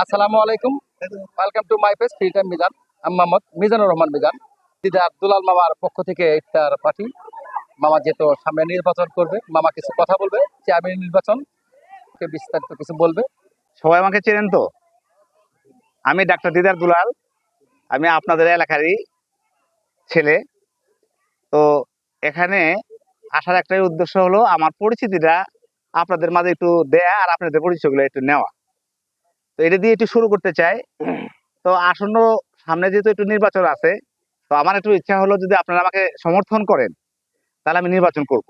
আসসালামু আলাইকুম। Welcome to my page free time Mizan. আমি মোহাম্মদ মিজানুর রহমান মিজান। দিদার দুলাল মামার পক্ষ থেকে ইফতার পার্টি। মামা যেহেতু সামনে নির্বাচন করবে, মামা কিছু কথা বলবে, চেয়ারম্যান নির্বাচন বিস্তারিত কিছু বলবে। সবাই আমাকে চেনেন তো? আমি ডাক্তার দিদার দুলাল। আমি আপনাদের এলাকারই ছেলে। তো এখানে আসার একটাই উদ্দেশ্য হলো আমার পরিচিতিটা আপনাদের মাঝে একটু দেয়া আর আপনাদের পরিচয়গুলো একটু নেওয়া। তো এটা দিয়ে একটু শুরু করতে চাই। তো আসন্ন সামনে যেহেতু একটু নির্বাচন আছে, তো আমার একটু ইচ্ছা হলো যদি আপনারা আমাকে সমর্থন করেন তাহলে আমি নির্বাচন করব।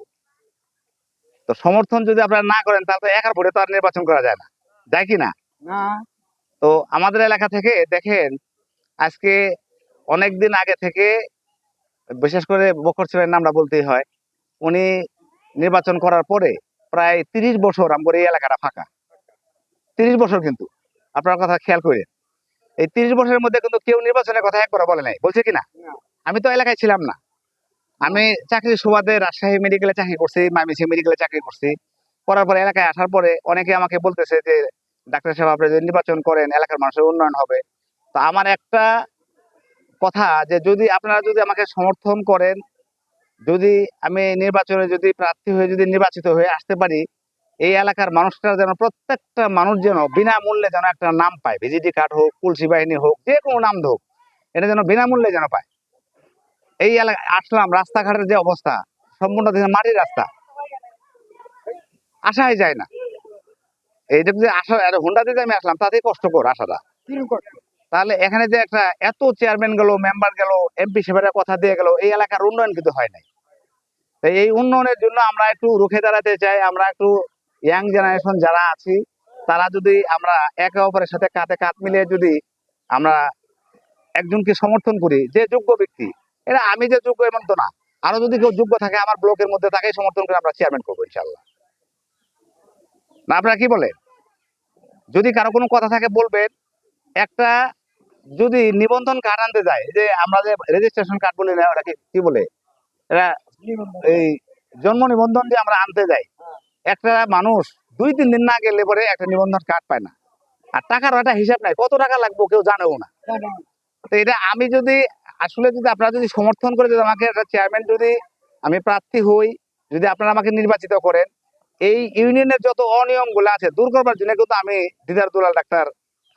তো সমর্থন যদি আপনারা না করেন তাহলে তো একার ভোটে তো আর নির্বাচন করা যায় না, যায় কি না? তো আমাদের এলাকা থেকে দেখেন, আজকে অনেকদিন আগে থেকে, বিশেষ করে বকর ছিলেন আমরা বলতেই হয়, উনি নির্বাচন করার পরে প্রায় 30 বছর আমার এই এলাকাটা ফাঁকা। 30 বছর কিন্তু আপনার কথা খেয়াল করে, এই 30 বছরের মধ্যে কিন্তু কেউ নির্বাচনের কথা একবার বলে নাই, বলছে কিনা? আমি তো এলাকায় ছিলাম না। আমি চাকরির সুবাদে রাজশাহী মেডিকেলে চাকরি করছি, ময়মনসিংহ মেডিকেলে চাকরি করছি। করার পরে এলাকায় আসার পরে অনেকে আমাকে বলতেছে যে ডাক্তার সাহেব আপনি যদি নির্বাচন করেন এলাকার মানুষের উন্নয়ন হবে। তো আমার একটা কথা, যে যদি আপনারা যদি আমাকে সমর্থন করেন, যদি আমি নির্বাচনে যদি প্রার্থী হয়ে যদি নির্বাচিত হয়ে আসতে পারি, এই এলাকার মানুষরা যেন, প্রত্যেকটা মানুষ যেন বিনামূল্যে যেন একটা নাম পায়, ভিজিটি কার্ড হোক, পুলিশি বাহিনী হোক, যে কোনো নাম হোক, এটা যেন বিনামূল্যে যেন পায়। এই এলাকা আসলাম, রাস্তাঘাটের যে অবস্থা, সম্পূর্ণ দেখে মাটির রাস্তা, আসাই যায় না। এইটুকু যে আসা, হুন্ডা দিতে আমি আসলাম, তাতেই কষ্টকর আসাটা। তাহলে এখানে যে একটা এত চেয়ারম্যান গেল, মেম্বার গেল, এমপি সাহেবের কথা দিয়ে গেল, এই এলাকার উন্নয়ন কিন্তু হয় নাই। তাই এই উন্নয়নের জন্য আমরা একটু রুখে দাঁড়াতে চাই। আমরা একটু ইয়াং জেনারেশন যারা আছি, তারা যদি আমরা একে অপরের সাথে কাঁধে কাঁধ মিলিয়ে যদি আমরা একজনকে সমর্থন করি, যে যোগ্য ব্যক্তি, এটা আমি যে যোগ্য এমন তো না, আরো যদি কেউ যোগ্য থাকে আমার ব্লকের মধ্যে, তাকেই সমর্থন করে আমরা চেয়ারম্যান করবো ইনশাল্লাহ। না আপনারা কি বলেন? যদি কারো কোনো কথা থাকে বলবেন। একটা যদি নিবন্ধন কার্ড আনতে যায়, যে আমরা যে রেজিস্ট্রেশন কার্ড বলি না, ওটা কি বলে, এটা এই জন্ম নিবন্ধন যে আমরা আনতে যাই, একটা মানুষ 2-3 দিন না গেলে পরে একটা নিবন্ধন কার্ড পায় না। আর টাকার একটা হিসাব নাই, কত টাকা লাগবে কেউ জানেও না। তো এটা আমি যদি আসলে যদি আপনারা যদি সমর্থন করে যদি আমাকে একটা চেয়ারম্যান যদি আমি প্রার্থী হই, যদি আপনারা আমাকে নির্বাচিত করেন, এই ইউনিয়নের যত অনিয়ম গুলো আছে দূর করবার জন্য কিন্তু আমি দিদার দুলাল ডাক্তার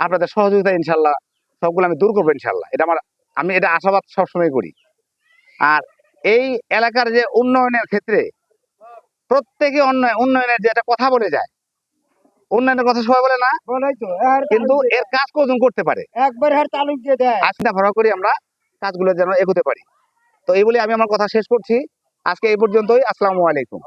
আপনাদের সহযোগিতা ইনশাল্লাহ সবগুলো আমি দূর করবো ইনশাল্লাহ। এটা আমার, আমি এটা আশাবাদ সবসময় করি। আর এই এলাকার যে উন্নয়নের ক্ষেত্রে প্রত্যেকে উন্নয়নের যে একটা কথা বলে যায়, উন্নয়নের কথা সবাই বলে না, কিন্তু এর কাজ কজন করতে পারে একবার হার চালু দিয়ে দেয়। চিন্তা ভাবনা করি আমরা কাজগুলো যেন এগোতে পারি। তো এই বলে আমি আমার কথা শেষ করছি। আজকে এই পর্যন্তই। আসসালামু আলাইকুম।